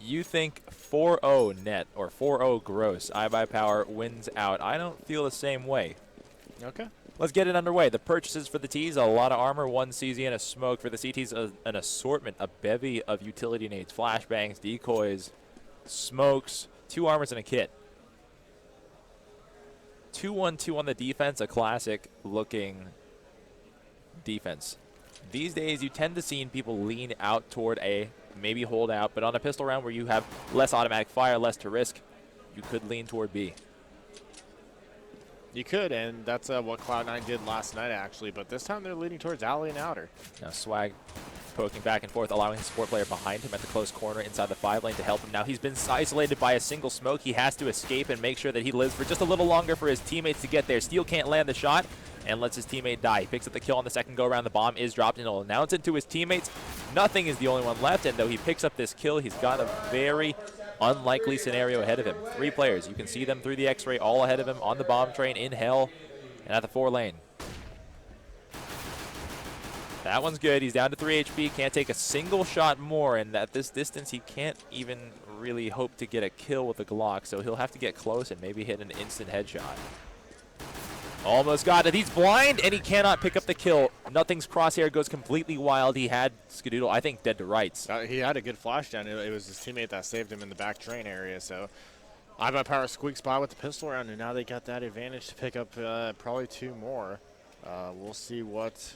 You think 4-0 net or 4-0 gross, iBUYPOWER wins out. I don't feel the same way. Okay. Let's get it underway. The purchases for the Ts, a lot of armor, 1 CZ and a smoke. For the CTs, an assortment, a bevy of utility nades, flashbangs, decoys, smokes, 2 armors and a kit. 2-1-2 on the defense, a classic looking defense. These days, you tend to see people lean out toward A, maybe hold out, but on a pistol round where you have less automatic fire, less to risk, you could lean toward B. You could, and that's what Cloud9 did last night, actually. But this time they're leaning towards alley and outer. Now Swag poking back and forth, allowing his support player behind him at the close corner inside the 5 lane to help him. Now he's been isolated by a single smoke. He has to escape and make sure that he lives for just a little longer for his teammates to get there. Steel can't land the shot and lets his teammate die. He picks up the kill on the second go-around. The bomb is dropped, and he'll announce it to his teammates. Nothing is the only one left, and though he picks up this kill, he's got a very unlikely scenario ahead of him. 3 players. You can see them through the X-ray all ahead of him on the bomb train in hell and at the 4 lane. That one's good. He's down to 3 HP. Can't take a single shot more, and at this distance, he can't even really hope to get a kill with a Glock, so he'll have to get close and maybe hit an instant headshot. Almost got it. He's blind, and he cannot pick up the kill. Nothing's crosshair goes completely wild. He had Scadoodle, I think, dead to rights. He had a good flash down. It was his teammate that saved him in the back train area, so iBUYPOWER squeaks by with the pistol round, and now they got that advantage to pick up probably 2 more. We'll see what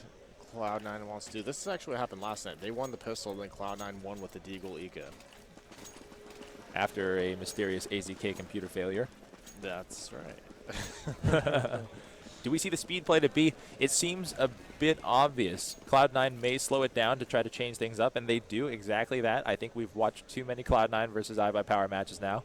Cloud9 wants to do. This is actually what happened last night. They won the pistol, then Cloud9 won with the Deagle Eco. After a mysterious AZK computer failure. That's right. Do we see the speed play to B? It seems a bit obvious. Cloud9 may slow it down to try to change things up, and they do exactly that. I think we've watched too many Cloud9 versus iBUYPOWER matches now.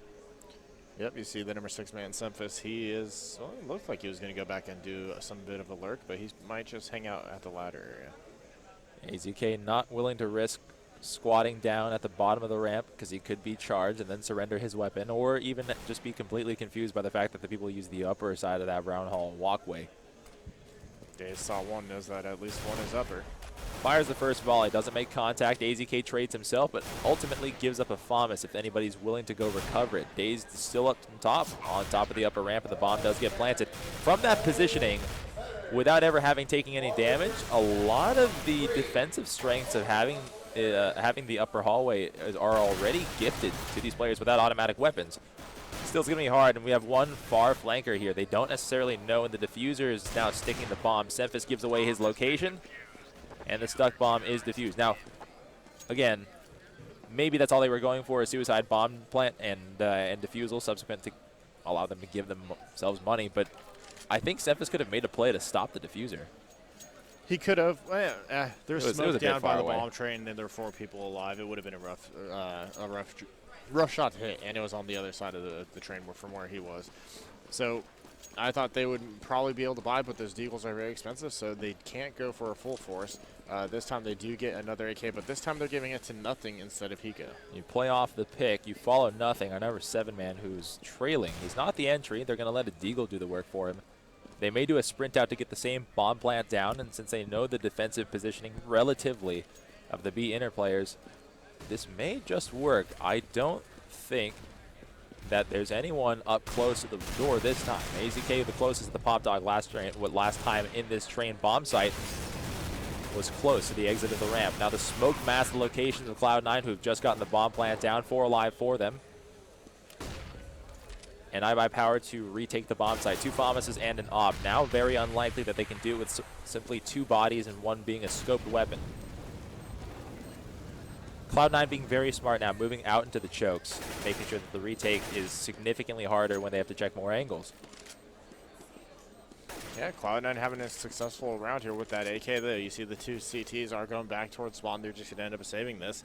Yep, you see the number 6 man, Semphis. He is, well, it looked like he was going to go back and do some bit of a lurk, but he might just hang out at the ladder area. AZK not willing to risk squatting down at the bottom of the ramp because he could be charged and then surrender his weapon, or even just be completely confused by the fact that the people use the upper side of that brown hall walkway. Dazed saw one, knows that at least one is upper. Fires the first volley, doesn't make contact. AZK trades himself, but ultimately gives up a FAMAS if anybody's willing to go recover it. Dazed is still up on top of the upper ramp, and the bomb does get planted. From that positioning, without ever having taken any damage, a lot of the defensive strengths of having the upper hallway are already gifted to these players without automatic weapons. Still, it's going to be hard, and we have one far flanker here. They don't necessarily know, and the diffuser is now sticking the bomb. Semphis gives away his location, and the stuck bomb is defused. Now, again, maybe that's all they were going for, a suicide bomb plant and defusal subsequent to allow them to give themselves money, but I think Semphis could have made a play to stop the diffuser. He could have. There's smoke down by the away. bomb train, and there were 4 people alive. It would have been a rough shot to hit, and it was on the other side of the train from where he was. So I thought they would probably be able to buy, but those deagles are very expensive, so they can't go for a full force. This time they do get another AK, but this time they're giving it to Nothing instead of Hiko. You play off the pick, you follow Nothing, our number 7 man who's trailing. He's not the entry. They're going to let a deagle do the work for him. They may do a sprint out to get the same bomb plant down, and since they know the defensive positioning relatively of the B inner players, this may just work. I don't think that there's anyone up close to the door this time. AZK, the closest to the pop dog last time in this train bomb site, was close to the exit of the ramp. Now the smoke masked the locations of Cloud9, who've just gotten the bomb plant down. 4 alive for them. And iBUYPOWER to retake the bomb site. 2 FAMASes and an AWP. Now very unlikely that they can do it with simply 2 bodies and one being a scoped weapon. Cloud9 being very smart now, moving out into the chokes, making sure that the retake is significantly harder when they have to check more angles. Yeah, Cloud9 having a successful round here with that AK though. You see the 2 CTs are going back towards spawn. They're just going to end up saving this.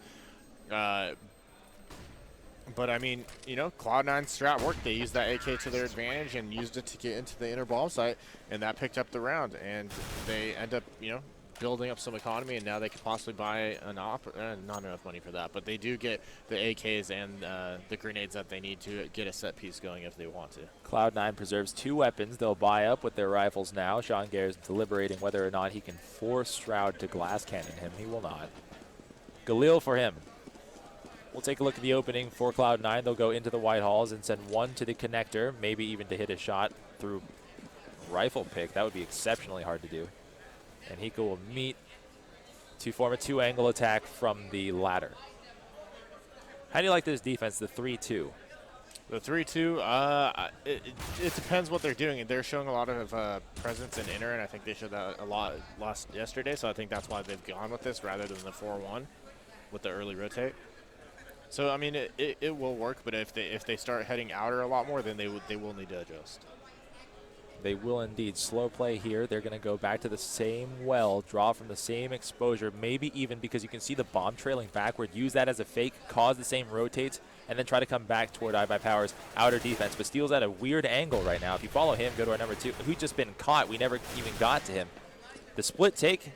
But, I mean, you know, Cloud9's strat worked. They used that AK to their advantage and used it to get into the inner bomb site, and that picked up the round. And they end up, you know, building up some economy, and now they could possibly buy an op. Not enough money for that, but they do get the AKs and the grenades that they need to get a set piece going if they want to. Cloud9 preserves 2 weapons. They'll buy up with their rifles now. Sgares deliberating whether or not he can force Shroud to glass cannon him. He will not. Galil for him. We'll take a look at the opening for Cloud9. They'll go into the white halls and send one to the connector, maybe even to hit a shot through rifle pick. That would be exceptionally hard to do. And hiko will meet to form a 2-angle attack from the ladder. How do you like this defense, the 3-2? The 3-2, it depends what they're doing. They're showing a lot of presence in inner, and I think they showed that a lot yesterday, so I think that's why they've gone with this rather than the 4-1 with the early rotate. So, I mean, it will work, but if they start heading outer a lot more, then they will need to adjust. They will indeed. Slow play here. They're going to go back to the same well, draw from the same exposure, maybe even because you can see the bomb trailing backward. Use that as a fake, cause the same rotates, and then try to come back toward iBUYPOWER's outer defense. But Steel's at a weird angle right now. If you follow him, go to our number 2, who's just been caught. We never even got to him. The split take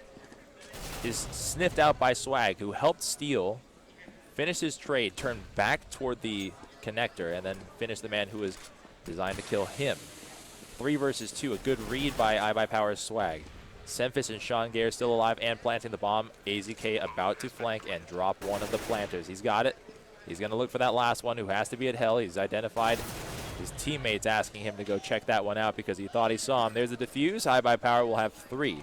is sniffed out by Swag, who helped Steel finish his trade, turn back toward the connector, and then finish the man who was designed to kill him. 3 versus 2, a good read by iBUYPOWER's Swag. Semphis and sgares still alive and planting the bomb. AZK about to flank and drop one of the planters. He's got it. He's going to look for that last one who has to be at hell. He's identified his teammates asking him to go check that one out because he thought he saw him. There's the defuse. iBUYPOWER will have 3.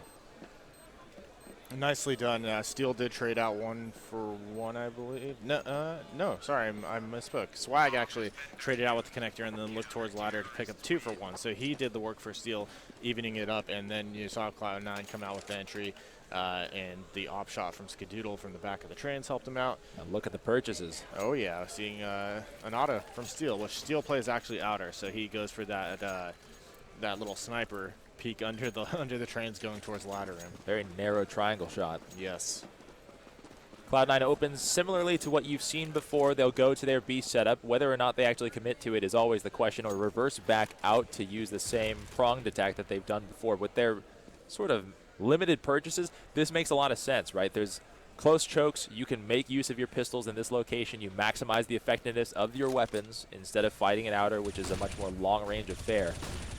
Nicely done. Steel did trade out 1 for 1, I believe. No, sorry, I misspoke. Swag actually traded out with the connector and then looked towards ladder to pick up 2 for 1. So he did the work for Steel, evening it up, and then you saw Cloud9 come out with the entry, and the op shot from Scadoodle from the back of the trains helped him out. And look at the purchases. Oh yeah, seeing an auto from Steel, which Steel plays actually outer, so he goes for that that little sniper peek under the trains going towards ladder rim. Very narrow triangle shot. Yes. Cloud9 opens similarly to what you've seen before. They'll go to their B setup. Whether or not they actually commit to it is always the question, or reverse back out to use the same pronged attack that they've done before. With their sort of limited purchases, this makes a lot of sense, right? There's close chokes. You can make use of your pistols in this location. You maximize the effectiveness of your weapons instead of fighting an outer, which is a much more long-range affair.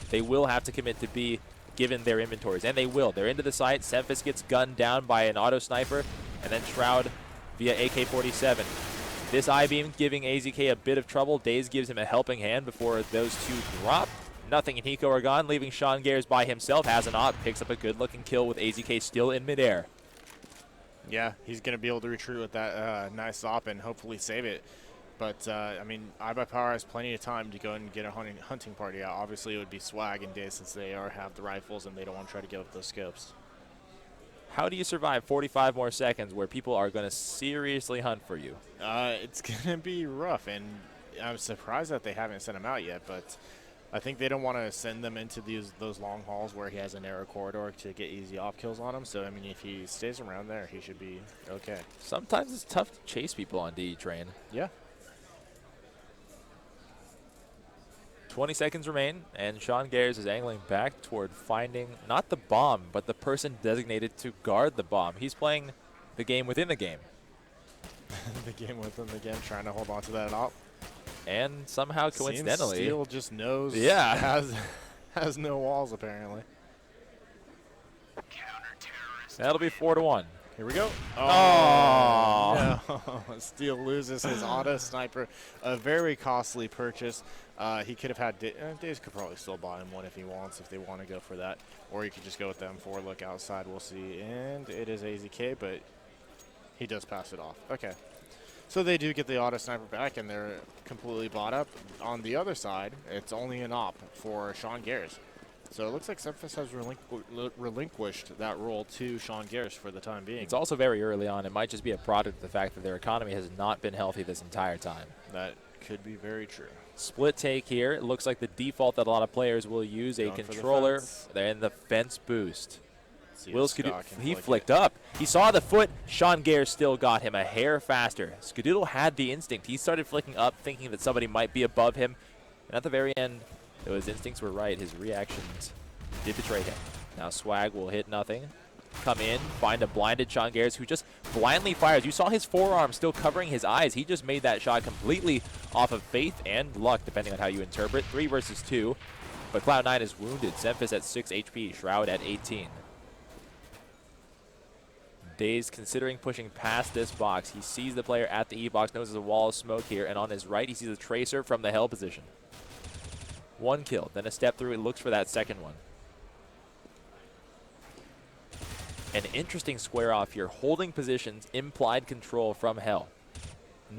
They will have to commit to B given their inventories, and they will. They're into the site. Semphis gets gunned down by an auto sniper, and then Shroud via AK-47. This I-beam giving AZK a bit of trouble. Dazed gives him a helping hand before those 2 drop. Nothing and hiko are gone, leaving sgares by himself. Has an op, picks up a good-looking kill with AZK still in midair. Yeah, he's going to be able to retreat with that nice op and hopefully save it. But, I mean, iBUYPOWER has plenty of time to go and get a hunting party out. Obviously, it would be Swag and Dazed since they have the rifles and they don't want to try to give up those scopes. How do you survive 45 more seconds where people are going to seriously hunt for you? It's going to be rough, and I'm surprised that they haven't sent him out yet, but I think they don't want to send them into those long hauls where he has a narrow corridor to get easy off kills on him. So, I mean, if he stays around there, he should be okay. Sometimes it's tough to chase people on DE train. Yeah. 20 seconds remain, and sgares is angling back toward finding not the bomb, but the person designated to guard the bomb. He's playing the game within the game. The game within the game, trying to hold on to that op. And somehow, coincidentally, Steel just knows. Yeah. has no walls apparently. That'll be 4-1. Here we go. Oh, no. Steel loses his auto sniper, a very costly purchase. He could have had Dazed could probably still buy him one if he wants, if they want to go for that, or he could just go with the M4. Look outside, we'll see. And it is AZK, but he does pass it off. Okay. So they do get the auto sniper back, and they're completely bought up. On the other side, it's only an op for sgares. So it looks like semphis has relinquished that role to sgares for the time being. It's also very early on. It might just be a product of the fact that their economy has not been healthy this entire time. That could be very true. Split take here. It looks like the default that a lot of players will use, a controller. They're in the fence boost. Will Scadoodle, he flicked up. He saw the foot. sgares still got him a hair faster. Scadoodle had the instinct. He started flicking up, thinking that somebody might be above him. And at the very end, though his instincts were right, his reactions did betray him. Now Swag will hit nothing. Come in, find a blinded sgares who just blindly fires. You saw his forearm still covering his eyes. He just made that shot completely off of faith and luck, depending on how you interpret. 3 versus 2. But Cloud9 is wounded. Semphis at 6 HP, Shroud at 18. Dazed considering pushing past this box. He sees the player at the E box, knows there's a wall of smoke here, and on his right he sees a tracer from the hell position. One kill, then a step through, he looks for that second one. An interesting square off here, holding positions, implied control from hell.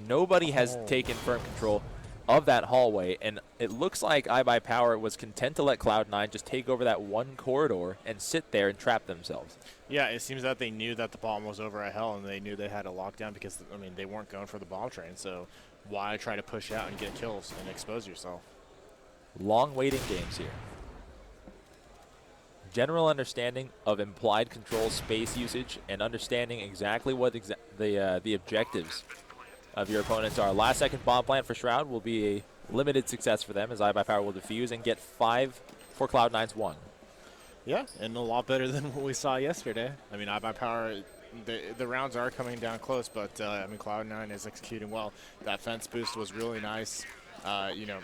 Nobody has taken firm control of that hallway, and it looks like iBUYPOWER was content to let Cloud9 just take over that one corridor and sit there and trap themselves. Yeah, it seems that they knew that the bomb was over at hell, and they knew they had a lockdown because, I mean, they weren't going for the bomb train, so why try to push out and get kills and expose yourself? Long waiting games here. General understanding of implied control space usage and understanding exactly what the objectives of your opponents are. Last second bomb plant for Shroud will be a limited success for them as iBUYPOWER will defuse and get 5 for Cloud9's 1. Yeah, and a lot better than what we saw yesterday. I mean, iBUYPOWER, the rounds are coming down close, but I mean, Cloud9 is executing well. That fence boost was really nice. You know,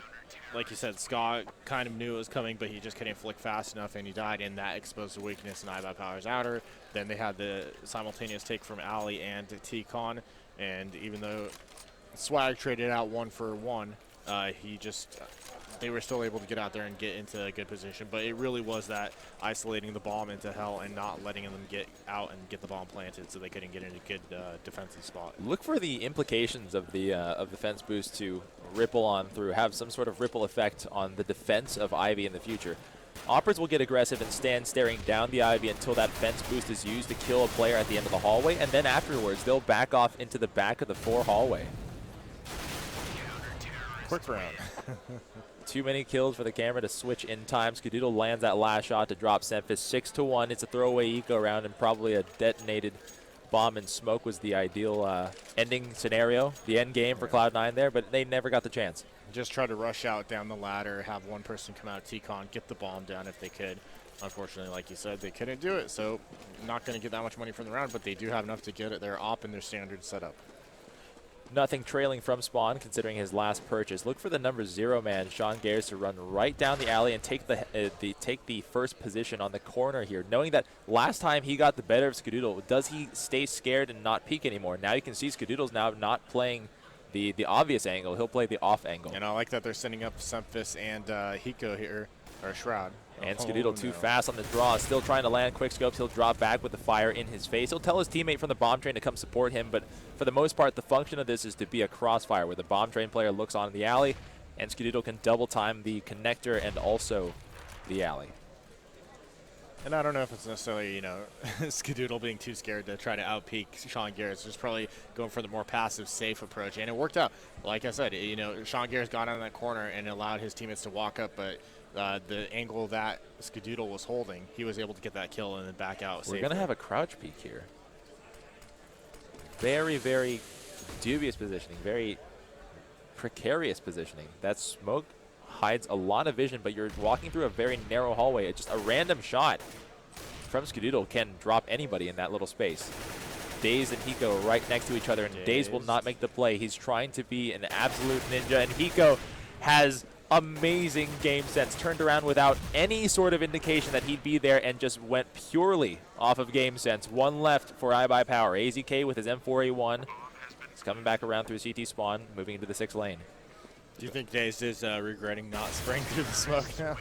like you said, Scott kind of knew it was coming, but he just couldn't flick fast enough, and he died, and that exposed the weakness in iBUYPOWER's outer. Then they had the simultaneous take from Ali and T-Con, and even though Swag traded out 1 for 1, they were still able to get out there and get into a good position, but it really was that isolating the bomb into hell and not letting them get out and get the bomb planted so they couldn't get in a good defensive spot. Look for the implications of the fence boost to ripple on through, have some sort of ripple effect on the defense of Ivy in the future. Operas will get aggressive and stand staring down the Ivy until that fence boost is used to kill a player at the end of the hallway, and then afterwards they'll back off into the back of the 4 hallway. Quick round. Too many kills for the camera to switch in time. Scadoodle lands that last shot to drop semphis 6-1. It's a throwaway eco round, and probably a detonated bomb and smoke was the ideal ending scenario, the end game for Cloud9 there, but they never got the chance. Just try to rush out down the ladder, have one person come out T-Con, get the bomb down if they could. Unfortunately, like you said, they couldn't do it, so not going to get that much money from the round, but they do have enough to get it their op and their standard setup. Nothing trailing from spawn, considering his last purchase. Look for the number 0 man, sgares, to run right down the alley and take the first position on the corner here, knowing that last time he got the better of Scadoodle. Does he stay scared and not peek anymore? Now you can see Scadoodle's now not playing the obvious angle. He'll play the off angle. And I like that they're sending up semphis and hiko here, or Shroud. And Scadoodle too fast on the draw, still trying to land quick scopes. He'll drop back with the fire in his face. He'll tell his teammate from the bomb train to come support him, but for the most part, the function of this is to be a crossfire where the bomb train player looks on the alley, and Scadoodle can double time the connector and also the alley. And I don't know if it's necessarily, you know, Scadoodle being too scared to try to out-peek sgares. Just probably going for the more passive, safe approach, and it worked out. Like I said, you know, sgares got on that corner and allowed his teammates to walk up, but the angle that Scadoodle was holding, he was able to get that kill and then back out safely. We're going to have a crouch peek here. Very, very dubious positioning, very precarious positioning. That smoke hides a lot of vision, but you're walking through a very narrow hallway. It's just a random shot from Scadoodle can drop anybody in that little space. Dazed and Hiko are right next to each other, and Dazed will not make the play. He's trying to be an absolute ninja, and Hiko has amazing game sense. Turned around without any sort of indication that he'd be there and just went purely off of game sense. One left for iBUYPOWER. AZK with his M4A1. He's coming back around through CT spawn, moving into the 6th lane. Do you think Dazed is regretting not spraying through the smoke now?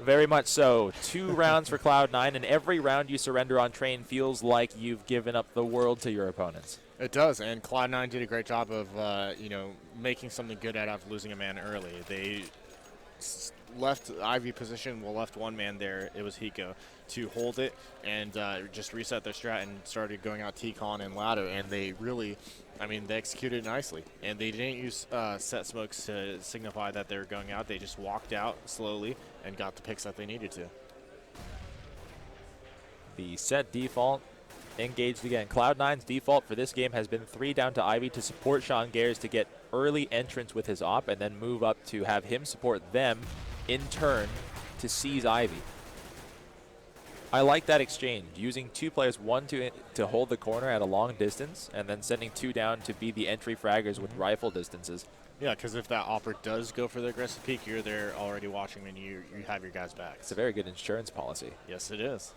Very much so. 2 rounds for Cloud9, and every round you surrender on train feels like you've given up the world to your opponents. It does, and Cloud9 did a great job of, you know, making something good out of losing a man early. They left Ivy position, left one man there, it was Hiko, to hold it and just reset their strat and started going out T-Con and ladder, and they really, I mean, they executed nicely. And they didn't use set smokes to signify that they were going out. They just walked out slowly and got the picks that they needed to. The set default engaged again. Cloud9's default for this game has been 3 down to Ivy to support sgares to get early entrance with his op, and then move up to have him support them in turn to seize Ivy. I like that exchange, using 2 players, one to hold the corner at a long distance, and then sending 2 down to be the entry fraggers with rifle distances. Yeah, because if that opera does go for the aggressive peek, you're there already watching and you have your guys back. It's a very good insurance policy. Yes, it is.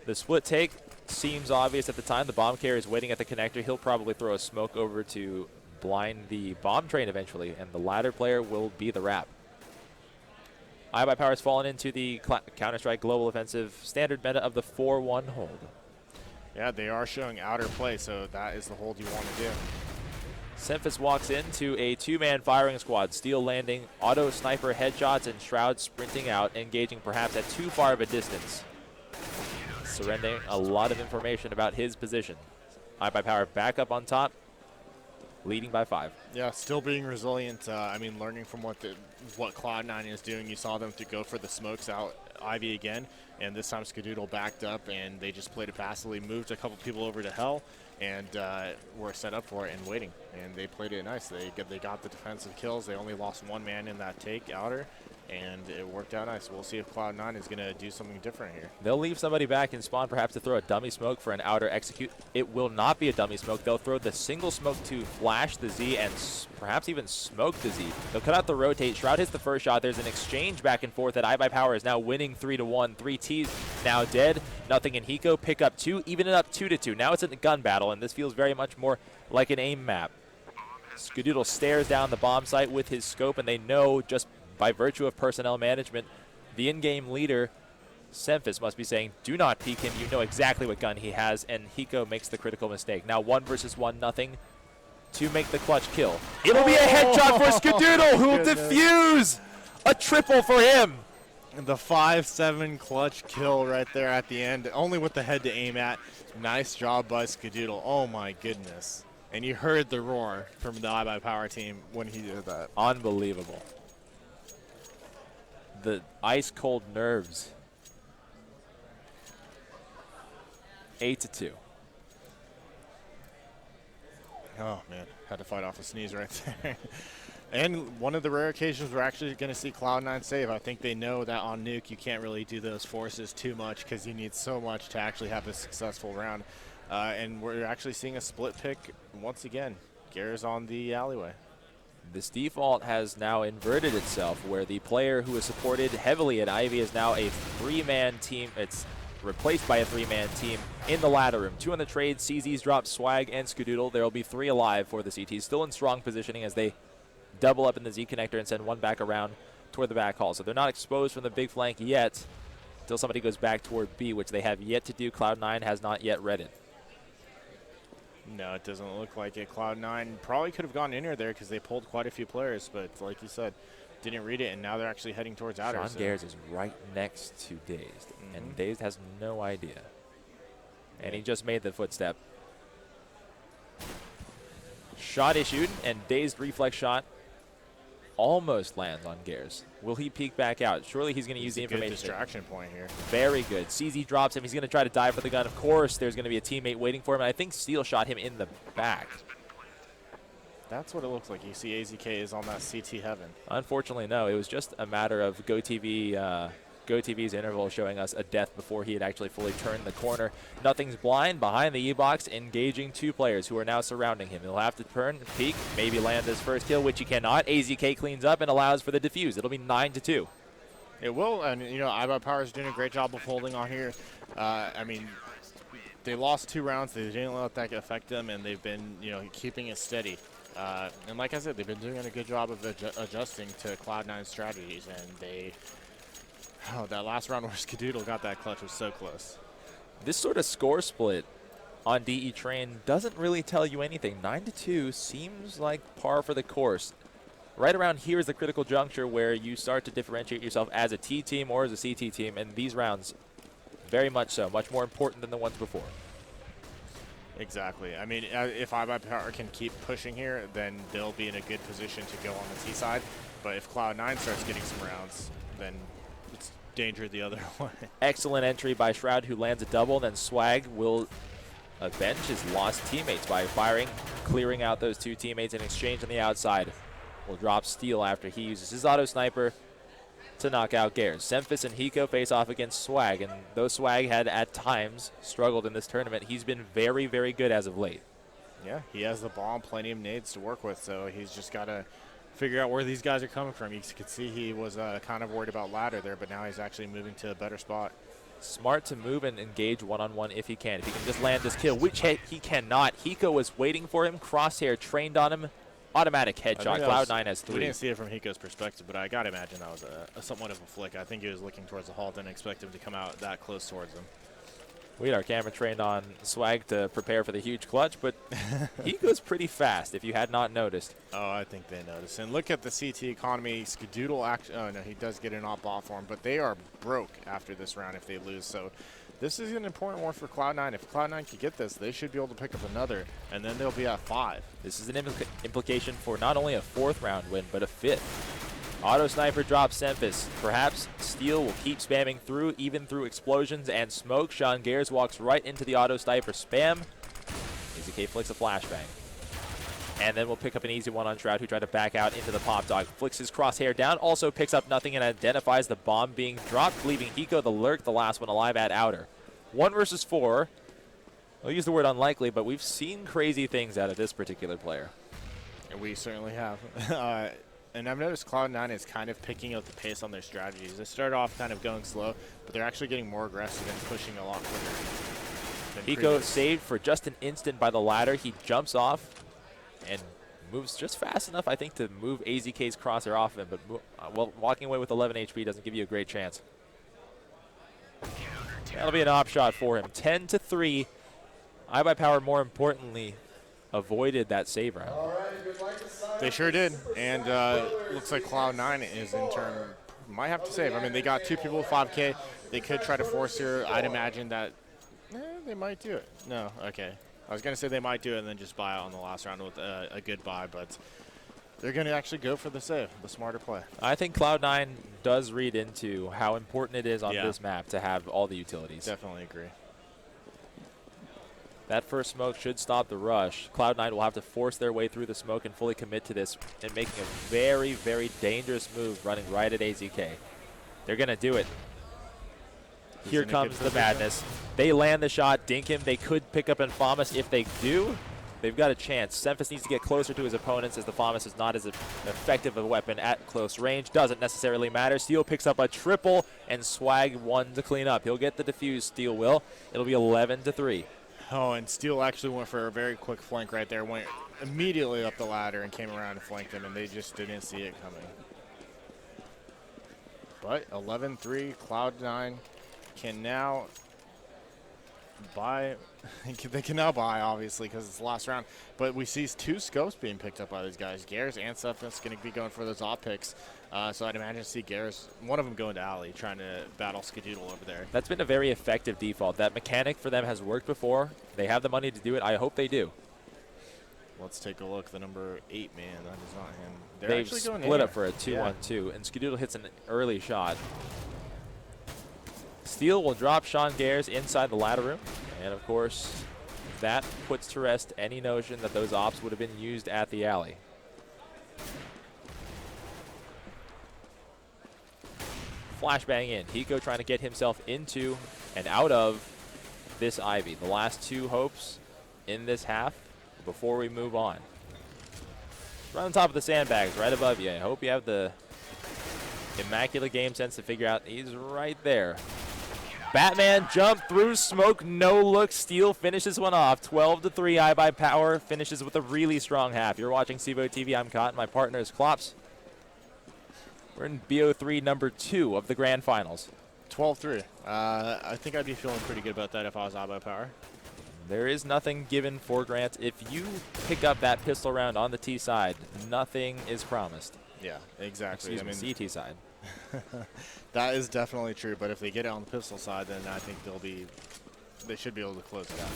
The split take seems obvious at the time. The bomb carrier is waiting at the connector. He'll probably throw a smoke over to blind the bomb train eventually, and the ladder player will be the wrap. iBUYPOWER has fallen into the Counter-Strike Global Offensive standard meta of the 4-1 hold. Yeah, they are showing outer play, so that is the hold you want to do. Semphis walks into a two-man firing squad. Steel landing, auto sniper headshots, and Shroud sprinting out, engaging perhaps at too far of a distance. Surrendering a lot of information about his position. iBUYPOWER back up on top, leading by 5. Yeah, still being resilient. I mean, learning from what Cloud9 is doing. You saw them to go for the smokes out Ivy again, and this time Scadoodle backed up, and they just played it passively, moved a couple people over to Hell, and were set up for it and waiting. And they played it nice. They got the defensive kills. They only lost one man in that take outer, and it worked out nice. We'll see if Cloud9 is going to do something different here. They'll leave somebody back in spawn perhaps to throw a dummy smoke for an outer execute. It will not be a dummy smoke. They'll throw the single smoke to flash the Z and perhaps even smoke the Z. They'll cut out the rotate. Shroud hits the first shot. There's an exchange back and forth that iBUYPOWER is now winning 3-1. 3 T's now dead. Nothing in hiko. Pick up 2, even it up 2-2. Now it's in a gun battle, and this feels very much more like an aim map. Scadoodle stares down the bomb site with his scope, and they know just by virtue of personnel management, the in-game leader, Semphis, must be saying, do not peek him. You know exactly what gun he has, and hiko makes the critical mistake. Now 1 versus 1, nothing to make the clutch kill. It'll be a headshot for Scadoodle, who will defuse a triple for him. The 5-7 clutch kill right there at the end, only with the head to aim at. Nice job by Scadoodle. Oh my goodness. And you heard the roar from the iBUYPOWER team when he did that. Unbelievable. The ice-cold nerves. 8-2. Oh, man. Had to fight off a sneeze right there. And one of the rare occasions we're actually going to see Cloud9 save. I think they know that on Nuke you can't really do those forces too much because you need so much to actually have a successful round. And we're actually seeing a split pick once again. Sgares on the alleyway. This default has now inverted itself, where the player who is supported heavily at Ivy is now a 3-man team. It's replaced by a 3-man team in the ladder room. 2 on the trade. CZ's drop Swag and Scadoodle. There will be 3 alive for the CT. Still in strong positioning as they double up in the Z connector and send one back around toward the back hall. So they're not exposed from the big flank yet until somebody goes back toward B, which they have yet to do. Cloud9 has not yet read it. No, it doesn't look like it. Cloud9 probably could have gone in there because they pulled quite a few players, but like you said, didn't read it, and now they're actually heading towards outer. Sgares is right next to Dazed, and Dazed has no idea. And he just made the footstep. Shot issued, and Dazed reflex shot almost lands on Gares. Will he peek back out? Surely he's going to use the information. Good distraction point here. Very good. CZ drops him. He's going to try to dive for the gun. Of course, there's going to be a teammate waiting for him, and I think Steel shot him in the back. That's what it looks like. You see AZK is on that CT heaven. Unfortunately, no. It was just a matter of GoTV's interval showing us a death before he had actually fully turned the corner. Nothing's blind behind the E-box, engaging 2 players who are now surrounding him. He'll have to turn, peek, maybe land his first kill, which he cannot. AZK cleans up and allows for the defuse. It'll be 9-2. It will, and you know, iBUYPOWER is doing a great job of holding on here. I mean, they lost 2 rounds. They didn't let that affect them, and they've been, you know, keeping it steady. And like I said, they've been doing a good job of adjusting to Cloud9's strategies, and they. Oh, that last round where Scadoodle got that clutch was so close. This sort of score split on DE Train doesn't really tell you anything. 9-2 seems like par for the course. Right around here is the critical juncture where you start to differentiate yourself as a T team or as a CT team, and these rounds, very much so, much more important than the ones before. Exactly. I mean, if iBUYPOWER can keep pushing here, then they'll be in a good position to go on the T side. But if Cloud9 starts getting some rounds, then it's danger the other way. Excellent entry by Shroud, who lands a double. Then Swag will avenge his lost teammates by firing, clearing out those 2 teammates in exchange on the outside. Will drop Steel after he uses his auto sniper to knock out Gares. Semphis and hiko face off against Swag, and though Swag had at times struggled in this tournament, he's been very, very good as of late. Yeah, he has the bomb, plenty of nades to work with, so he's just got to figure out where these guys are coming from. You could see he was kind of worried about ladder there, but now he's actually moving to a better spot. smart to move and engage one-on-one if he can. If he can just land this kill, which he cannot. Hiko was waiting for him. Crosshair trained on him. Automatic headshot. Cloud9 has 3. We didn't see it from Hiko's perspective, but I got to imagine that was a somewhat of a flick. I think he was looking towards the hall. Didn't expect him to come out that close towards him. We had our camera trained on Swag to prepare for the huge clutch, but he goes pretty fast if you had not noticed. Oh, I think they noticed. And look at the CT economy. Scadoodle, oh no, he does get an op-off for him, but they are broke after this round if they lose. So this is an important one for Cloud9. If Cloud9 can get this, they should be able to pick up another, and then they'll be at 5. This is an implication for not only a 4th round win, but a 5th. Auto Sniper drops Semphis. Perhaps Steel will keep spamming through, even through explosions and smoke. Sgares walks right into the Auto Sniper spam. AZK flicks a flashbang. And then we'll pick up an easy one on Shroud, who tried to back out into the pop dog. Flicks his crosshair down, also picks up nothing and identifies the bomb being dropped, leaving Hiko the lurk, the last one alive at outer. 1 versus 4. I'll use the word unlikely, but we've seen crazy things out of this particular player. And we certainly have. And I've noticed Cloud9 is kind of picking up the pace on their strategies. They start off kind of going slow, but they're actually getting more aggressive and pushing a lot quicker. Hiko saved for just an instant by the ladder. He jumps off and moves just fast enough, I think, to move AZK's crosshair off of him. But well, walking away with 11 HP doesn't give you a great chance. That'll be an op shot for him. 10-3. iBUYPOWER, more importantly, avoided that save round. They sure did, and looks like Cloud9 is in turn might have to save. I mean, they got 2 people with 5K. They could try to force here. I'd imagine that they might do it. No, okay. I was gonna say they might do it and then just buy out on the last round with a good buy, but they're gonna actually go for the save, the smarter play. I think Cloud9 does read into how important it is on this map to have all the utilities. Definitely agree. That first smoke should stop the rush. Cloud9 will have to force their way through the smoke and fully commit to this and making a very, very dangerous move running right at AZK. They're going to do it. Here comes the madness. They land the shot, dink him. They could pick up Infamus. If they do, they've got a chance. Semphis needs to get closer to his opponents as the Famus is not as effective a weapon at close range. Doesn't necessarily matter. Steel picks up a triple and Swag 1 to clean up. He'll get the defuse, Steel will. It'll be 11-3. Oh, and Steel actually went for a very quick flank right there. Went immediately up the ladder and came around and flanked him, and they just didn't see it coming. But 11-3, Cloud9 can now buy. They can now buy, obviously, because it's the last round. But we see 2 scopes being picked up by these guys. Sgares and semphis going to be going for those op picks. So I'd imagine see Sgares, one of them going to alley, trying to battle Scadoodle over there. That's been a very effective default. That mechanic for them has worked before. They have the money to do it. I hope they do. Let's take a look. The number 8 man, that is not him. They've split up for a 2-1-2, and Scadoodle hits an early shot. Steel will drop Sgares inside the ladder room, and of course, that puts to rest any notion that those ops would have been used at the alley. Flashbang in. Hiko trying to get himself into and out of this Ivy. The last 2 hopes in this half before we move on. Right on top of the sandbags, right above you. I hope you have the immaculate game sense to figure out he's right there. Batman jump through smoke, no look. Steel finishes one off. 12-3. iBUYPOWER finishes with a really strong half. You're watching CEVO TV. I'm Cotton. My partner is Klops. We're in BO3 number 2 of the grand finals. 12-3. I think I'd be feeling pretty good about that if I was iBUYPOWER. There is nothing given for Grant. If you pick up that pistol round on the T side, nothing is promised. Yeah, exactly. Excuse me, CT side. That is definitely true, but if they get it on the pistol side, then I think they should be able to close it out.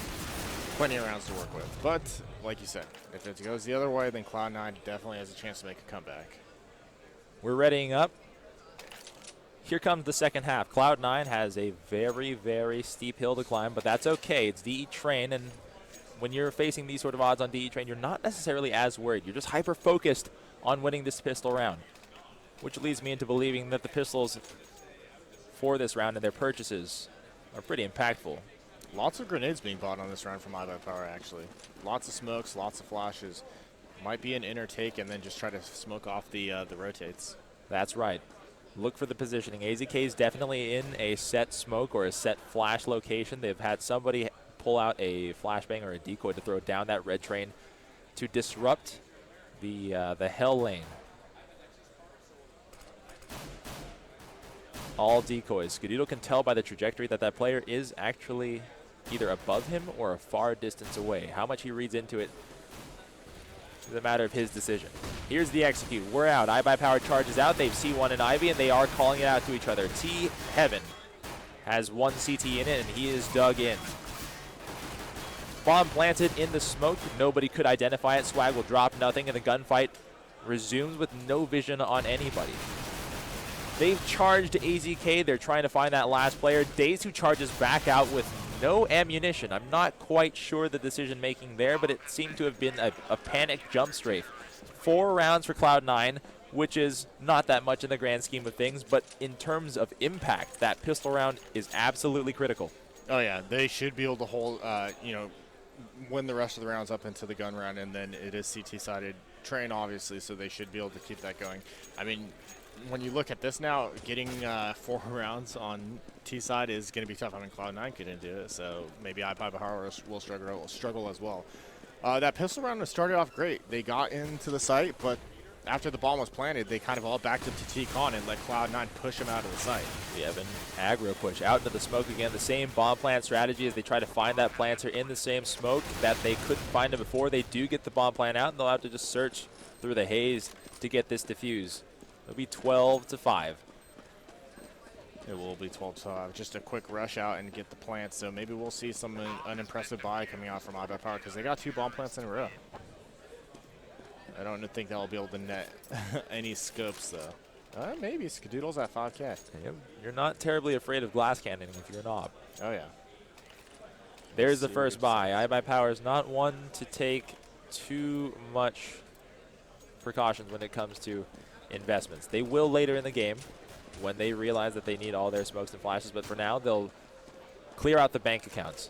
Plenty of rounds to work with. But, like you said, if it goes the other way, then Cloud9 definitely has a chance to make a comeback. We're readying up. Here comes the second half. Cloud9 has a very, very steep hill to climb, but that's okay. It's DE Train, and when you're facing these sort of odds on DE Train, you're not necessarily as worried. You're just hyper-focused on winning this pistol round, which leads me into believing that the pistols for this round and their purchases are pretty impactful. Lots of grenades being bought on this round from iBUYPOWER, actually. Lots of smokes, lots of flashes. Might be an inner take and then just try to smoke off the rotates. That's right. Look for the positioning. AZK is definitely in a set smoke or a set flash location. They've had somebody pull out a flashbang or a decoy to throw down that red train to disrupt the hell lane. All decoys. Scadoodle can tell by the trajectory that that player is actually either above him or a far distance away. How much he reads into it is a matter of his decision. Here's the execute. We're out. iBUYPOWER charges out. They've C1 and Ivy, and they are calling it out to each other. T Heaven has one CT in it, and he is dug in. Bomb planted in the smoke. Nobody could identify it. Swag will drop nothing, and the gunfight resumes with no vision on anybody. They've charged AZK. They're trying to find that last player. dazed, who charges back out with no ammunition. I'm not quite sure the decision making there, but it seemed to have been a panic jump strafe. 4 rounds for Cloud9, which is not that much in the grand scheme of things, but in terms of impact, that pistol round is absolutely critical. Oh yeah, they should be able to hold, you know, win the rest of the rounds up into the gun round, and then it is CT-sided train, obviously, so they should be able to keep that going. I mean, when you look at this now, getting 4 rounds on T side is going to be tough. I mean, Cloud9 couldn't do it, so maybe iBUYPOWER will struggle as well. That pistol round started off great. They got into the site, but after the bomb was planted, they kind of all backed up to T-Con and let Cloud9 push him out of the site. The Evan aggro push out into the smoke again. The same bomb plant strategy as they try to find that planter in the same smoke that they couldn't find him before. They do get the bomb plant out, and they'll have to just search through the haze to get this defuse. It'll be 12-5. It will be 12-5. Just a quick rush out and get the plants. So maybe we'll see some unimpressive buy coming out from iBUYPOWER because they got 2 bomb plants in a row. I don't think they'll be able to net any scopes though. Maybe Scadoodle's at 5K. Yep. You're not terribly afraid of glass cannoning if you're a knob. Oh yeah. There's the first buy. iBUYPOWER is not one to take too much precautions when it comes to investments. They will later in the game when they realize that they need all their smokes and flashes, but for now they'll clear out the bank accounts.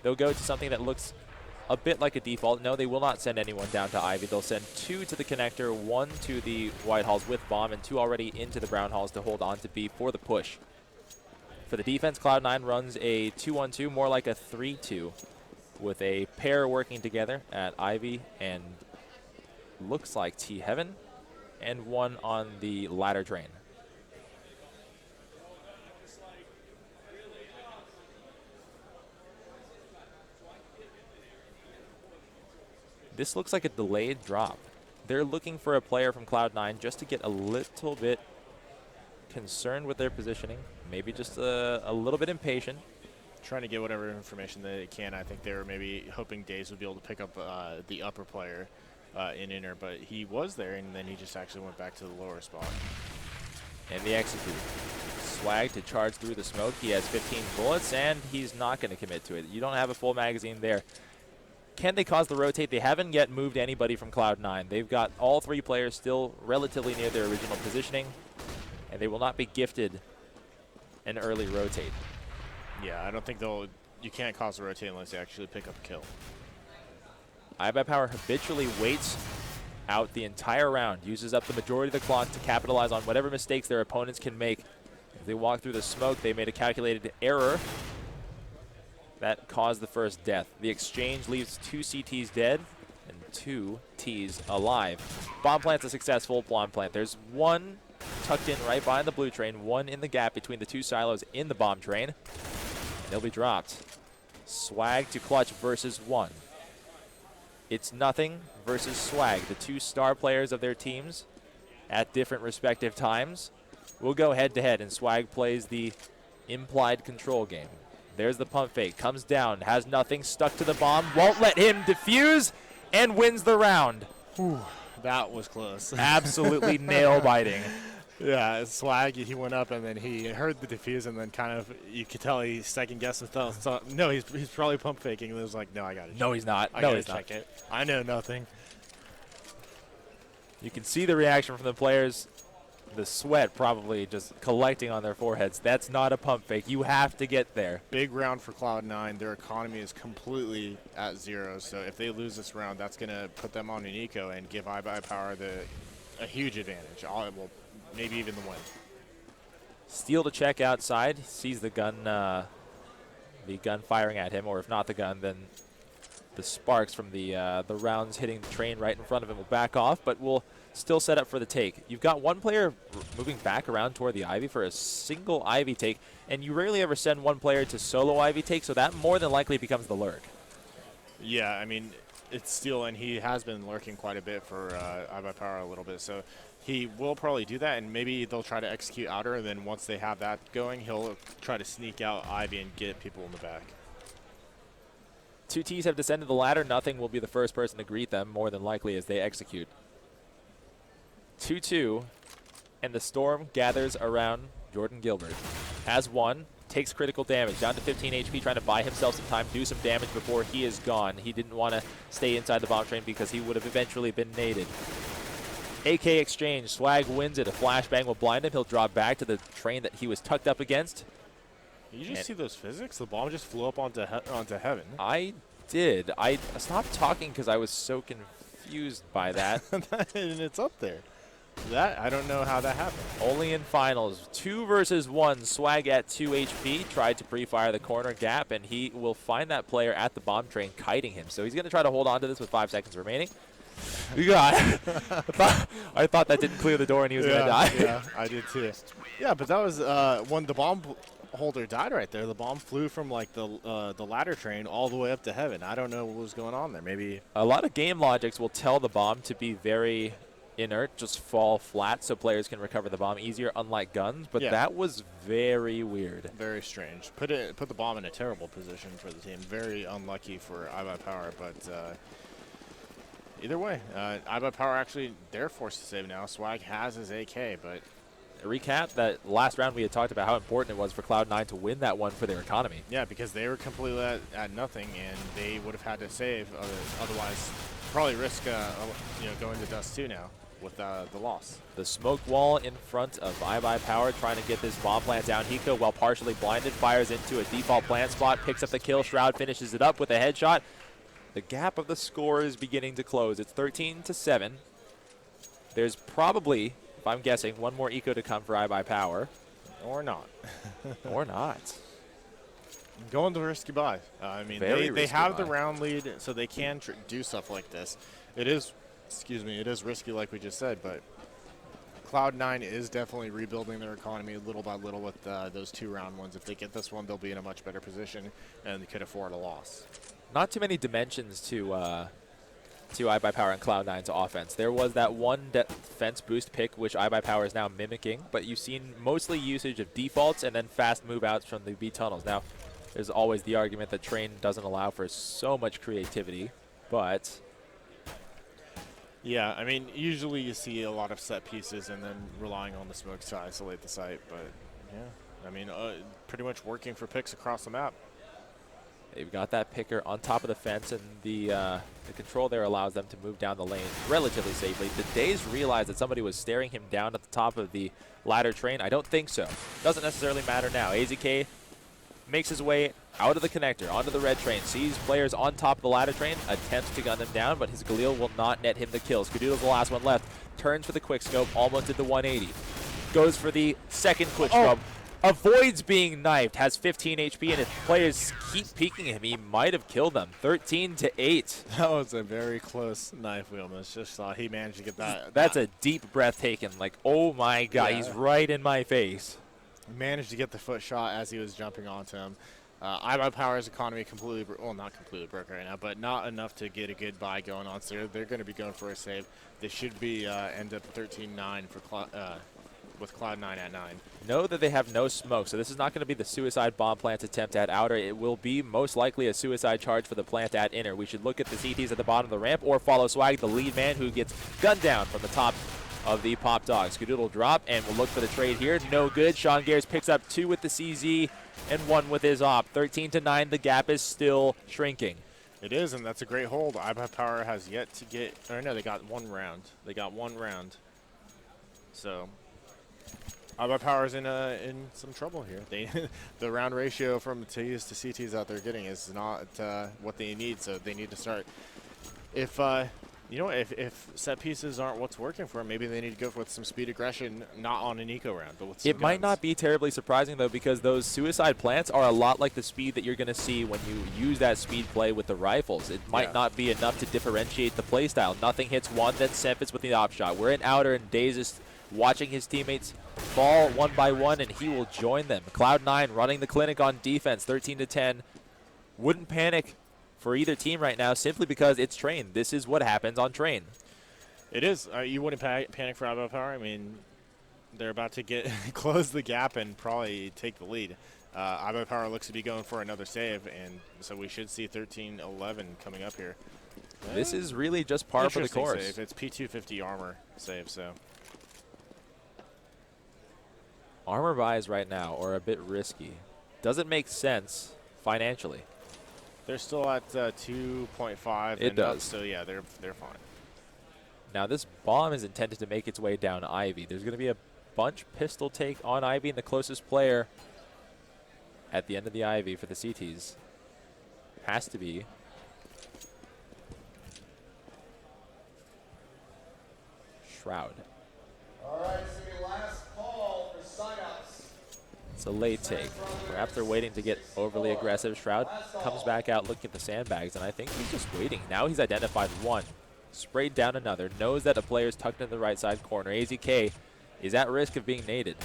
They'll go to something that looks a bit like a default. No, they will not send anyone down to Ivy. They'll send 2 to the connector, 1 to the white halls with bomb, and 2 already into the brown halls to hold on to B for the push. For the defense, Cloud9 runs a 2-1-2, more like a 3-2, with a pair working together at Ivy and looks like T Heaven, and 1 on the ladder train. This looks like a delayed drop. They're looking for a player from Cloud9 just to get a little bit concerned with their positioning, maybe just a little bit impatient. Trying to get whatever information they can. I think they were maybe hoping dazed would be able to pick up the upper player in inner, but he was there, and then he just actually went back to the lower spot. And the execute. Swag to charge through the smoke. He has 15 bullets, and he's not going to commit to it. You don't have a full magazine there. Can they cause the rotate? They haven't yet moved anybody from Cloud9. They've got all 3 players still relatively near their original positioning, and they will not be gifted an early rotate. Yeah, I don't think you can't cause the rotate unless you actually pick up a kill. iBUYPOWER habitually waits out the entire round, uses up the majority of the clock to capitalize on whatever mistakes their opponents can make. If they walk through the smoke, they made a calculated error that caused the first death. The exchange leaves 2 CTs dead and 2 Ts alive. Bomb plant's a successful bomb plant. There's 1 tucked in right behind the blue train, 1 in the gap between the 2 silos in the bomb train. And they'll be dropped. Swag to Clutch versus 1. It's nothing versus Swag, the 2 star players of their teams at different respective times. We'll go head-to-head, and Swag plays the implied control game. There's the pump fake, comes down, has nothing, stuck to the bomb, won't let him defuse, and wins the round. Whew, that was close. Absolutely nail-biting. Yeah, Swag, he went up, and then he heard the defuse, and then kind of, you could tell he second-guessed himself. So, no, he's probably pump faking, and it was like, no, I got it. No, he's not. I no, gotta he's check not. it. I know nothing. You can see the reaction from the players. The sweat probably just collecting on their foreheads. That's not a pump fake. You have to get there. Big round for Cloud9. Their economy is completely at 0. So if they lose this round, that's going to put them on an eco and give iBUYPOWER a huge advantage. Well, maybe even the win. Steal to check outside. Sees the gun firing at him, or if not the gun, then the sparks from the rounds hitting the train right in front of him will back off, but will still set up for the take. You've got one player moving back around toward the Ivy for a single Ivy take, and you rarely ever send one player to solo Ivy take, so that more than likely becomes the lurk. Yeah, I mean, it's Steel, and he has been lurking quite a bit for iBUYPOWER a little bit, so he will probably do that, and maybe they'll try to execute outer, and then once they have that going, he'll try to sneak out Ivy and get people in the back. Two Ts have descended the ladder. Nothing will be the first person to greet them, more than likely, as they execute. 2-2, and the storm gathers around Jordan Gilbert. Has one, takes critical damage, down to 15 HP, trying to buy himself some time, do some damage before he is gone. He didn't want to stay inside the bomb train because he would have eventually been naded. AK exchange, Swag wins it. A flashbang will blind him. He'll drop back to the train that he was tucked up against. Did you just see those physics? The bomb just flew up onto heaven. I did. I stopped talking because I was so confused by that. And it's up there. That, I don't know how that happened. Only in finals. 2 versus 1. Swag at 2 HP. Tried to pre-fire the corner gap, and he will find that player at the bomb train kiting him. So he's going to try to hold on to this with 5 seconds remaining. I thought that didn't clear the door and he was going to die. Yeah, I did too. Yeah, but that was when the bomb holder died right there. The bomb flew from like the ladder train all the way up to heaven. I don't know what was going on there. Maybe a lot of game logics will tell the bomb to be very inert, just fall flat so players can recover the bomb easier, unlike guns. But yeah, that was very weird. Very strange. Put the bomb in a terrible position for the team. Very unlucky for iBUYPOWER, but either way, iBUYPOWER actually, they're forced to save now. Swag has his AK, but recap that last round we had talked about how important it was for Cloud9 to win that one for their economy. Yeah, because they were completely at nothing, and they would have had to save. Otherwise, probably risk going to dust 2 now with the loss. The smoke wall in front of iBUYPOWER trying to get this bomb plant down. Hiko, while partially blinded, fires into a default plant spot, picks up the kill. Shroud finishes it up with a headshot. The gap of the score is beginning to close. It's 13-7. There's probably, if I'm guessing, one more eco to come for iBUYPOWER. Or not. Or not. Going the risky buy. I mean, they have the round lead, so they can do stuff like this. It is, it is risky like we just said, but Cloud9 is definitely rebuilding their economy little by little with those 2 round ones. If they get this one, they'll be in a much better position, and they could afford a loss. Not too many dimensions to iBUYPOWER and Cloud9's offense. There was that one defense boost pick, which iBUYPOWER is now mimicking, but you've seen mostly usage of defaults and then fast move outs from the B tunnels. Now, there's always the argument that Train doesn't allow for so much creativity, but yeah, I mean, usually you see a lot of set pieces and then relying on the smokes to isolate the site, but yeah, I mean, pretty much working for picks across the map. They've got that picker on top of the fence, and the control there allows them to move down the lane relatively safely. Did Dazed realize that somebody was staring him down at the top of the ladder train? I don't think so. Doesn't necessarily matter now. AZK makes his way out of the connector, onto the red train, sees players on top of the ladder train, attempts to gun them down, but his Galil will not net him the kill. Skadoodle's the last one left, turns for the quick scope, almost did the 180. Goes for the second quick scope. Avoids being knifed, has 15 HP, and if players keep peeking him, he might have killed them. 13-8. That was a very close knife. We almost just saw he managed to get that. That's a deep breath taken. Like, oh my God, he's right in my face. Managed to get the foot shot as he was jumping onto him. iBUYPOWER's economy completely, well, not completely broke right now, but not enough to get a good buy going on. So they're going to be going for a save. They should be end up 13-9 for with Cloud9 at 9. Know that they have no smoke, so this is not going to be the suicide bomb plant attempt at outer. It will be most likely a suicide charge for the plant at inner. We should look at the CTs at the bottom of the ramp or follow Swag, the lead man, who gets gunned down from the top of the pop dog. Scadoodle drop, and we'll look for the trade here. No good. Sgares picks up 2 with the CZ and 1 with his op. 13-9. The gap is still shrinking. It is, and that's a great hold. iBUYPOWER has yet to get, or no, they got 1 round. They got 1 round. So iBUYPOWER's in some trouble here. The round ratio from Ts to CTs out there getting is not what they need, so they need to start. If You know, if set pieces aren't what's working for them, maybe they need to go with some speed aggression, not on an eco round, but with some It might guns. not be terribly surprising, though, because those suicide plants are a lot like the speed that you're going to see when you use that speed play with the rifles. It might not be enough to differentiate the playstyle. Nothing hits one, then semphis with the op shot. We're in outer, and Daze is watching his teammates fall one by one, and he will join them. Cloud9 running the clinic on defense, 13-10. Wouldn't panic for either team right now simply because it's Train. This is what happens on Train. It is. You wouldn't panic for iBUYPOWER. I mean, they're about to get close the gap and probably take the lead. iBUYPOWER looks to be going for another save, and so we should see 13-11 coming up here. This is really just par for the course. Save. It's P250 armor save, so. Armor buys right now are a bit risky. Doesn't make sense financially. They're still at 2.5. It does. So yeah, they're fine. Now this bomb is intended to make its way down Ivy. There's going to be a bunch pistol take on Ivy, and the closest player at the end of the Ivy for the CTs has to be Shroud. All right, it's going to be last call for signups. It's a late take. Perhaps they're waiting to get overly aggressive. Shroud comes back out looking at the sandbags, and I think he's just waiting. Now he's identified one. Sprayed down another. Knows that a player's tucked in the right side corner. AZK is at risk of being naded.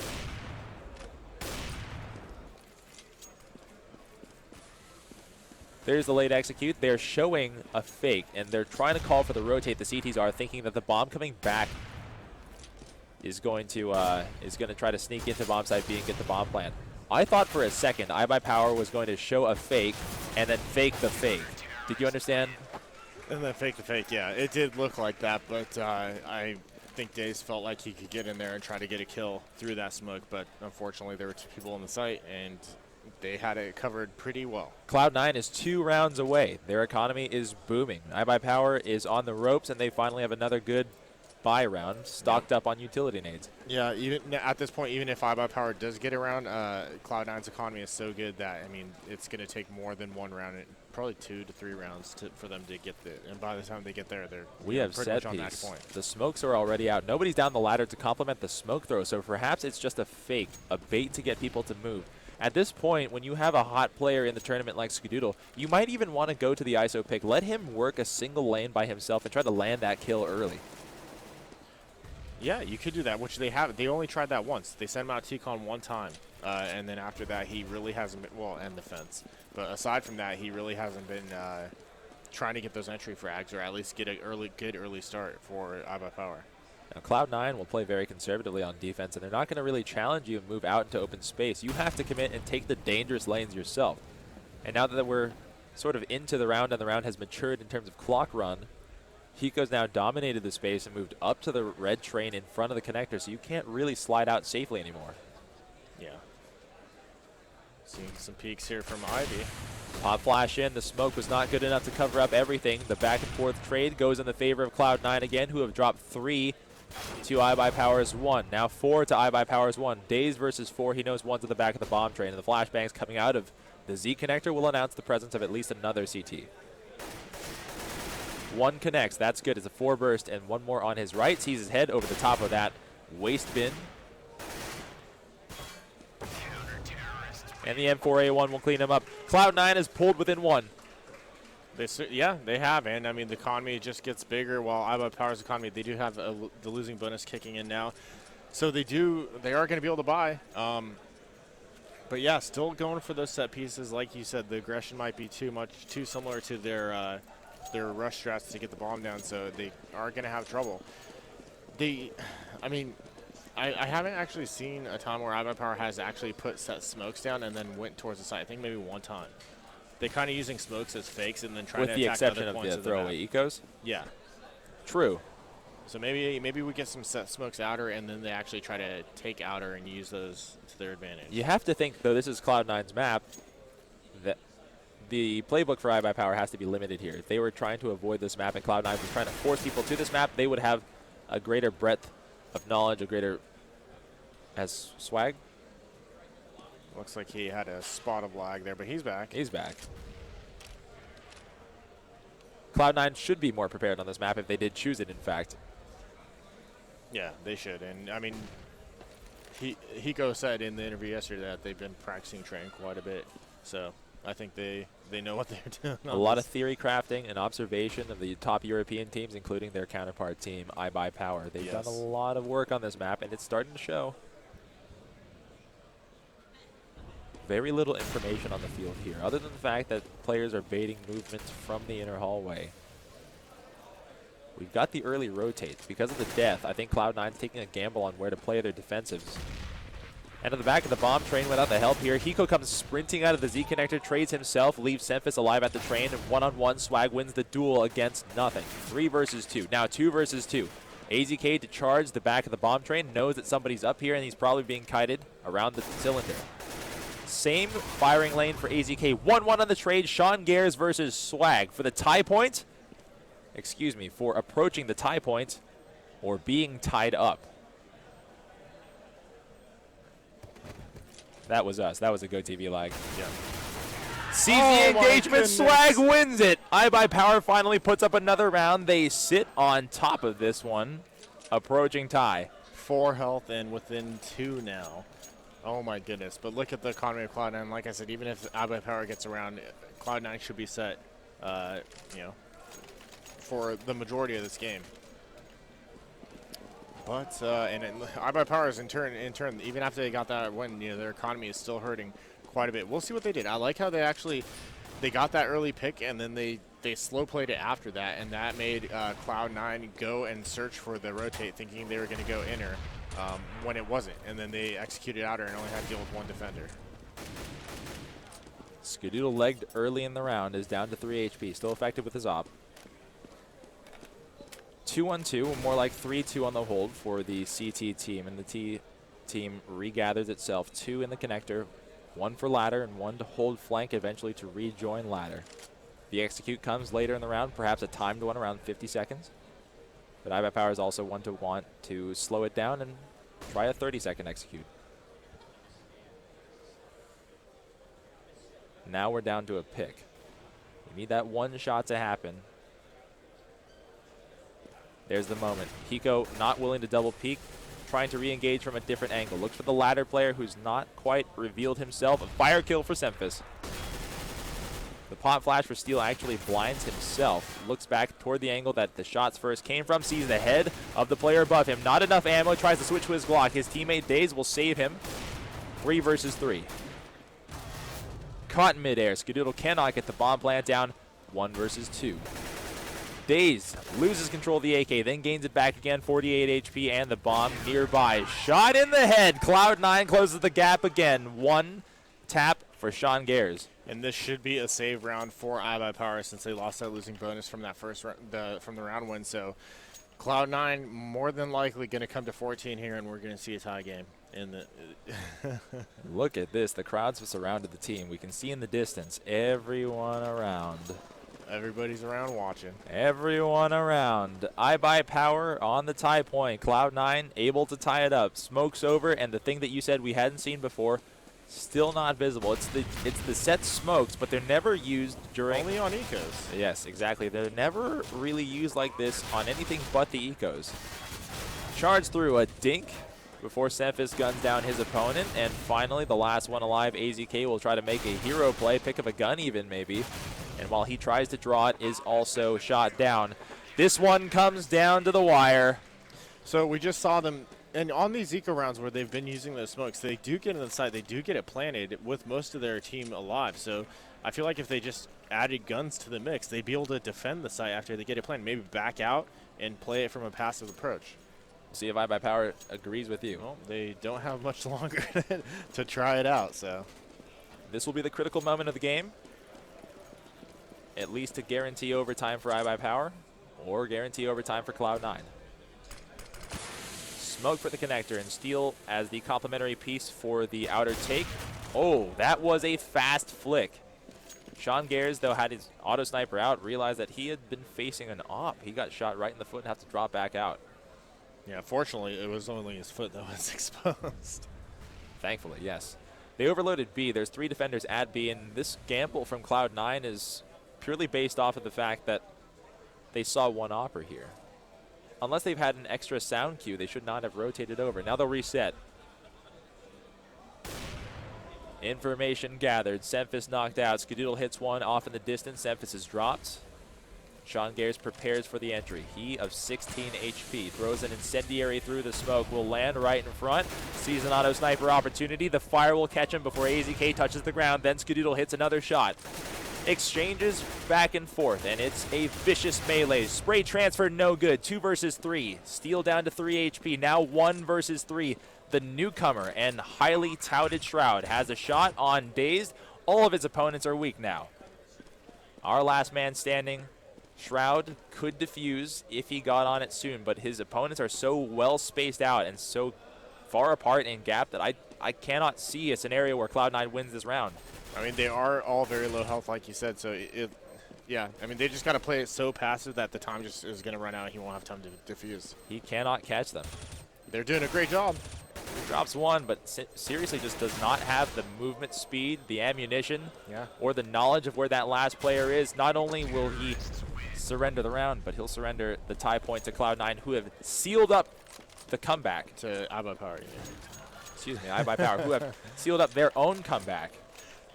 There's the late execute. They're showing a fake, and they're trying to call for the rotate. The CTs are thinking that the bomb coming back is going to try to sneak into bomb site B and get the bomb plant. I thought for a second iBUYPOWER was going to show a fake and then fake the fake. Did you understand? And then fake the fake, yeah. It did look like that, but I think Daze felt like he could get in there and try to get a kill through that smoke, but unfortunately there were two people on the site, and they had it covered pretty well. Cloud9 is 2 rounds away. Their economy is booming. iBUYPOWER is on the ropes, and they finally have another good buy round stocked up on utility nades. Yeah, even at this point, even if iBUYPOWER does get around, Cloud9's economy is so good that, I mean, it's going to take more than one round, probably 2 to 3 rounds for them to get there. And by the time they get there, they're pretty much set on piece. that point. The smokes are already out. Nobody's down the ladder to complement the smoke throw, so perhaps it's just a fake, a bait to get people to move. At this point, when you have a hot player in the tournament like Scadoodle, you might even want to go to the ISO pick. Let him work a single lane by himself and try to land that kill early. Yeah, you could do that, which they have. They only tried that once. They sent him out TCon one time, and then after that, he really hasn't been, well, and the fence. But aside from that, he really hasn't been trying to get those entry frags or at least get a good early start for iBUYPOWER. Now, Cloud9 will play very conservatively on defense, and they're not going to really challenge you and move out into open space. You have to commit and take the dangerous lanes yourself. And now that we're sort of into the round and the round has matured in terms of clock run, hiko's now dominated the space and moved up to the red train in front of the connector, so you can't really slide out safely anymore. Yeah. Seeing some peeks here from Ivy. Pop flash in. The smoke was not good enough to cover up everything. The back and forth trade goes in the favor of Cloud9 again, who have dropped 3 to iBUYPOWER's 1. Now 4 to iBUYPOWER's 1. Daze versus 4. He knows 1's at the back of the bomb train, and the flashbangs coming out of the Z connector will announce the presence of at least another CT. 1 connects. That's good. It's a 4 burst, and 1 more on his right. Sees his head over the top of that waste bin. And the M4A1 will clean him up. Cloud9 is pulled within 1. Yeah, they have, and I mean the economy just gets bigger. While iBUYPOWER's economy, they do have the losing bonus kicking in now, so they are going to be able to buy. But yeah, still going for those set pieces. Like you said, the aggression might be too similar to their rush strats to get the bomb down, so they are going to have trouble. I mean, I haven't actually seen a time where iBUYPOWER has actually put set smokes down and then went towards the site. I think maybe one time. They're kind of using smokes as fakes and then trying to attack other points with the exception of the throwaway ecos? Yeah. True. So maybe we get some set smokes outer and then they actually try to take outer and use those to their advantage. You have to think, though, this is Cloud9's map, that the playbook for iBUYPOWER has to be limited here. If they were trying to avoid this map and Cloud9 was trying to force people to this map, they would have a greater breadth of knowledge, a greater as swag. Looks like he had a spot of lag there, but he's back. He's back. Cloud9 should be more prepared on this map if they did choose it, in fact. Yeah, they should. And, I mean, Hiko said in the interview yesterday that they've been practicing train quite a bit. So I think they know what they're doing. A lot of theory crafting and observation of the top European teams, including their counterpart team, iBUYPOWER. They've done a lot of work on this map, and it's starting to show. Very little information on the field here, other than the fact that players are baiting movements from the inner hallway. We've got the early rotates. Because of the death, I think Cloud9's taking a gamble on where to play their defensives. And at the back of the bomb train without the help here, hiko comes sprinting out of the Z connector, trades himself, leaves semphis alive at the train, and one-on-one Swag wins the duel against nothing. 3 versus 2. Now 2 versus 2. AZK to charge the back of the bomb train, knows that somebody's up here, and he's probably being kited around the cylinder. Same firing lane for AZK. 1-1 on the trade. Sgares versus Swag for the tie point. Excuse me, for approaching the tie point or being tied up. That was us. That was a GoTV lag. Yeah. Sees the engagement. Swag wins it. iBUYPOWER finally puts up another round. They sit on top of this one. Approaching tie. 4 health and within 2 now. Oh my goodness. But look at the economy of Cloud9. Like I said, even if iBUYPOWER gets around, Cloud9 should be set, you know, for the majority of this game. But and iBUYPOWER is in turn, even after they got that win, you know, their economy is still hurting quite a bit. We'll see what they did. I like how they got that early pick and then they slow played it after that, and that made Cloud9 go and search for the rotate, thinking they were going to go inner when it wasn't, and then they executed outer and only had to deal with 1 defender. Scadoodle legged early in the round, is down to 3 HP, still effective with his op. 2-1-2, more like 3-2 on the hold for the CT team, and the T team regathers itself. 2 in the connector, 1 for ladder, and 1 to hold flank, eventually to rejoin ladder. The execute comes later in the round, perhaps a timed one around 50 seconds. But iBUYPOWER is also one to want to slow it down and try a 30-second execute. Now we're down to a pick. We need that one shot to happen. There's the moment. hiko not willing to double peek, trying to re-engage from a different angle. Looks for the ladder player who's not quite revealed himself. A fire kill for semphis. The pot flash for Steel actually blinds himself. Looks back toward the angle that the shots first came from. Sees the head of the player above him. Not enough ammo. Tries to switch to his Glock. His teammate Dazed will save him. 3 versus 3. Caught in midair. Scadoodle cannot get the bomb plant down. 1 versus 2. Dazed loses control of the AK, then gains it back again. 48 HP and the bomb nearby. Shot in the head. Cloud9 closes the gap again. 1 tap for Sgares. And this should be a save round for iBUYPOWER since they lost that losing bonus from that from the round win. So Cloud9 more than likely going to come to 14 here, and we're going to see a tie game. Look at this. The crowds have surrounded the team. We can see in the distance everyone around. Everybody's around watching. Everyone around. iBUYPOWER on the tie point. Cloud9 able to tie it up. Smoke's over, and the thing that you said we hadn't seen before, still not visible. It's the set smokes, but they're never used during... Only on ecos. Yes, exactly. They're never really used like this on anything but the ecos. Charge through a dink before semphis guns down his opponent, and finally the last one alive, AZK, will try to make a hero play, pick up a gun even maybe. And while he tries to draw it, is also shot down. This one comes down to the wire. So we just saw them, and on these eco rounds where they've been using those smokes, they do get in the side, they do get it planted with most of their team alive. So I feel like if they just added guns to the mix, they'd be able to defend the site after they get it planted, maybe back out and play it from a passive approach. See if iBUYPOWER agrees with you. Well, they don't have much longer to try it out, so. This will be the critical moment of the game. At least to guarantee overtime for iBUYPOWER, or guarantee overtime for Cloud9. Smoke for the connector, and Steel as the complementary piece for the outer take. Oh, that was a fast flick. Sgares, though, had his auto sniper out, realized that he had been facing an op. He got shot right in the foot and had to drop back out. Yeah, fortunately, it was only his foot that was exposed. Thankfully, yes. They overloaded B. There's 3 defenders at B, and this gamble from Cloud9 is purely based off of the fact that they saw one opera here. Unless they've had an extra sound cue, they should not have rotated over. Now they'll reset. Information gathered. Semphis knocked out. Scadoodle hits one off in the distance. Semphis is dropped. sgares prepares for the entry. He of 16 HP throws an incendiary through the smoke. Will land right in front. Sees an auto sniper opportunity. The fire will catch him before AZK touches the ground. Then Scadoodle hits another shot. Exchanges back and forth, and it's a vicious melee. Spray transfer no good. 2 versus 3. Steel down to 3 HP. Now 1 versus 3. The newcomer and highly touted Shroud has a shot on Dazed. All of his opponents are weak now. Our last man standing. Shroud could defuse if he got on it soon, but his opponents are so well spaced out and so far apart in gap that I cannot see a scenario where Cloud9 wins this round. I mean, they are all very low health, like you said, so yeah, I mean, they just got to play it so passive that the time just is going to run out and he won't have time to defuse. He cannot catch them. They're doing a great job. He drops one, but seriously just does not have the movement speed, the ammunition, or the knowledge of where that last player is. Not only will he surrender the round, but he'll surrender the tie point to Cloud9, who have sealed up the comeback. To iBUYPOWER. Excuse me, iBUYPOWER, who have sealed up their own comeback.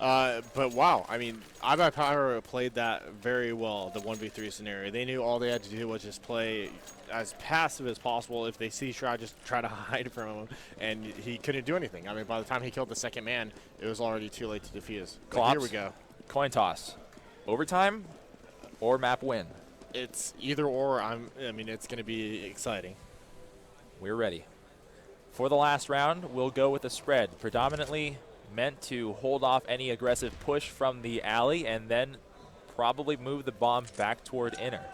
But wow, I mean, iBUYPOWER played that very well, the 1v3 scenario. They knew all they had to do was just play as passive as possible. If they see Shroud, just try to hide from him, and he couldn't do anything. I mean, by the time he killed the second man, it was already too late to defuse. But here we go. Coin toss. Overtime or map win? It's either or. I mean, it's going to be exciting. We're ready. For the last round, we'll go with a spread, predominantly meant to hold off any aggressive push from the alley and then probably move the bomb back toward inner.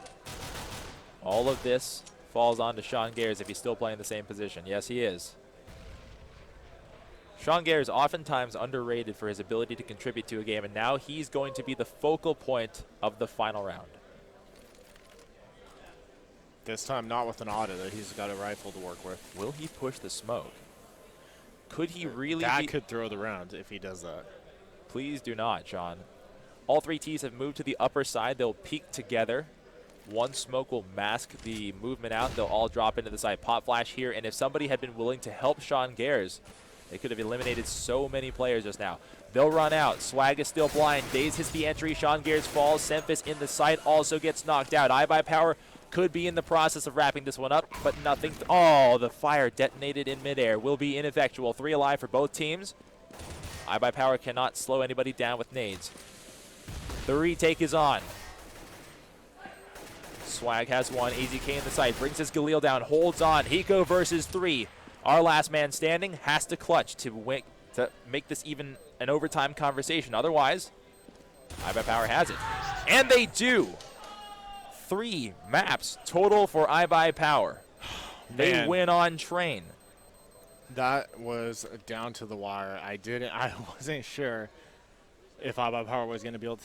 All of this falls onto sgares if he's still playing the same position. Yes, he is. sgares oftentimes underrated for his ability to contribute to a game, and now he's going to be the focal point of the final round. This time not with an auto, though. He's got a rifle to work with. Will he push the smoke? Could he really That could throw the round if he does that. Please do not, Sean. All 3 Ts have moved to the upper side. They'll peek together. One smoke will mask the movement out. They'll all drop into the side. Pop flash here, and if somebody had been willing to help sgares, they could have eliminated so many players just now. They'll run out. Swag is still blind. Dazed hits the entry. sgares falls. Semphis in the side also gets knocked out. iBUYPOWER could be in the process of wrapping this one up, but nothing. Oh, the fire detonated in midair. Will be ineffectual. 3 alive for both teams. iBUYPOWER cannot slow anybody down with nades. The retake is on. Swag has one. AZK in the side. Brings his Galil down. Holds on. Hiko versus 3. Our last man standing has to clutch to make this even an overtime conversation. Otherwise, iBUYPOWER has it. And they do. 3 maps total for iBUYPOWER. They win on train. That was down to the wire. I wasn't sure if iBUYPOWER was going to be able to